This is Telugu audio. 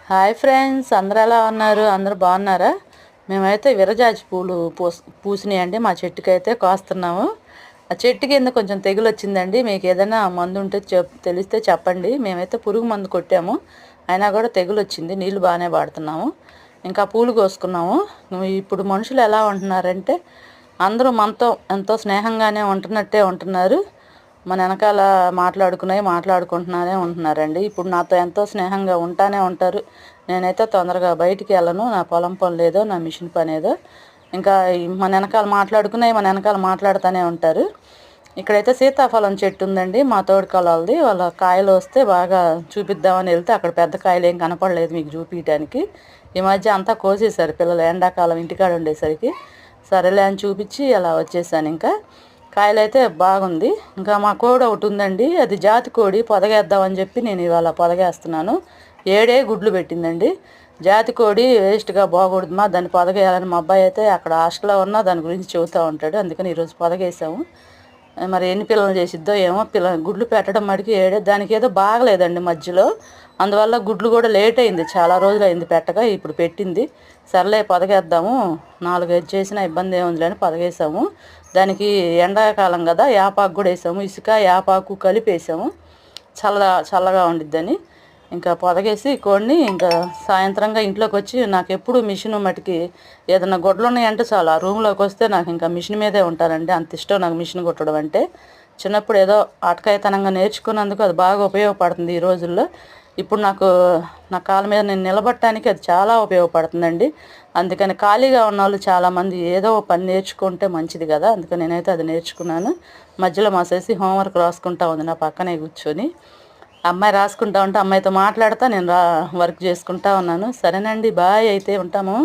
హాయ్ ఫ్రెండ్స్, అందరూ ఎలా ఉన్నారు? అందరూ బాగున్నారా? మేమైతే విరజాజి పూలు పూసినాయండి. మా చెట్టుకి అయితే కోస్తున్నాము. ఆ చెట్టు కింద కొంచెం తెగులు వచ్చిందండి. మీకు ఏదైనా మందు ఉంటే తెలిస్తే చెప్పండి. మేమైతే పురుగు మందు కొట్టాము, అయినా కూడా తెగులు వచ్చింది. నీళ్ళు బాగానే వాడుతున్నాము. ఇంకా పూలు కోసుకున్నాము. ఇప్పుడు మనుషులు ఎలా ఉంటున్నారంటే అందరూ మనతో ఎంతో స్నేహంగానే ఉంటున్నట్టే ఉంటున్నారు. మన వెనకాల మాట్లాడుకుంటున్నానే ఉంటున్నారండి. ఇప్పుడు నాతో ఎంతో స్నేహంగా ఉంటానే ఉంటారు. నేనైతే తొందరగా బయటికి వెళ్ళను. నా పొలం పని లేదో, నా మిషన్ పని ఏదో, ఇంకా మన వెనకాల మాట్లాడుతూనే ఉంటారు. ఇక్కడైతే సీతాఫలం చెట్టు ఉందండి, మా తోడుకోళ్ళది. వాళ్ళ కాయలు వస్తే బాగా చూపిద్దామని వెళ్తే అక్కడ పెద్ద కాయలు ఏం కనపడలేదు మీకు చూపించడానికి. ఈ మధ్య అంతా కోసేశారు పిల్లలు, ఎండాకాలం ఇంటికాడ ఉండేసరికి. సరేలే అని చూపించి అలా వచ్చేసాను. ఇంకా కాయలు అయితే బాగుంది. ఇంకా మా కోడి ఒకటి ఉందండి, అది జాతి కోడి. పొదగేద్దామని చెప్పి నేను ఇవాళ పొదగేస్తున్నాను. 7 గుడ్లు పెట్టిందండి. జాతి కోడి వేస్ట్గా బాగూడదుమా, దాన్ని పొదగేయాలని మా అబ్బాయి అయితే అక్కడ హాస్టల్లో ఉన్నా దాని గురించి చెబుతూ ఉంటాడు. అందుకని ఈరోజు పొదగేసాము. మరి ఎన్ని పిల్లలు చేసిద్దో ఏమో. గుడ్లు పెట్టడం మటుకు 7. దానికి ఏదో బాగలేదండి మధ్యలో, అందువల్ల గుడ్లు కూడా లేట్ అయింది. చాలా రోజులు అయింది పెట్టగా, ఇప్పుడు పెట్టింది. సర్లే పొదగేద్దాము, 4-5 చేసినా ఇబ్బంది ఏముందిలేని పొదగేసాము. దానికి ఎండాకాలం కదా, యాపాకు కూడా వేసాము. ఇసుక యాపాకు కలిపి వేసాము, చల్లగా ఉండిద్దని. ఇంకా పొదగేసి కోడిని ఇంకా సాయంత్రంగా ఇంట్లోకి వచ్చి, నాకు ఎప్పుడు మిషన్ మటుకి ఏదైనా గొడ్లు ఉన్నాయంటే చాలు, ఆ రూమ్లోకి వస్తే నాకు ఇంకా మిషన్ మీదే ఉంటానండి. అంత ఇష్టం నాకు మిషన్ కుట్టడం అంటే. చిన్నప్పుడు ఏదో ఆటకాయతనంగా నేర్చుకున్నందుకు అది బాగా ఉపయోగపడుతుంది ఈ రోజుల్లో. ఇప్పుడు నా కాళ్ళ మీద నేను నిలబడటానికి అది చాలా ఉపయోగపడుతుందండి. అందుకని ఖాళీగా ఉన్న వాళ్ళు చాలామంది ఏదో పని నేర్చుకుంటే మంచిది కదా. అందుకని నేనైతే అది నేర్చుకున్నాను. మధ్యలో మా చేసి హోంవర్క్ రాసుకుంటా ఉంది నా పక్కనే కూర్చొని. అమ్మాయి రాసుకుంటా ఉంటే అమ్మాయితో మాట్లాడుతూ నేను వర్క్ చేసుకుంటా ఉన్నాను. సరేనండి, బాయ్, అయితే ఉంటాము.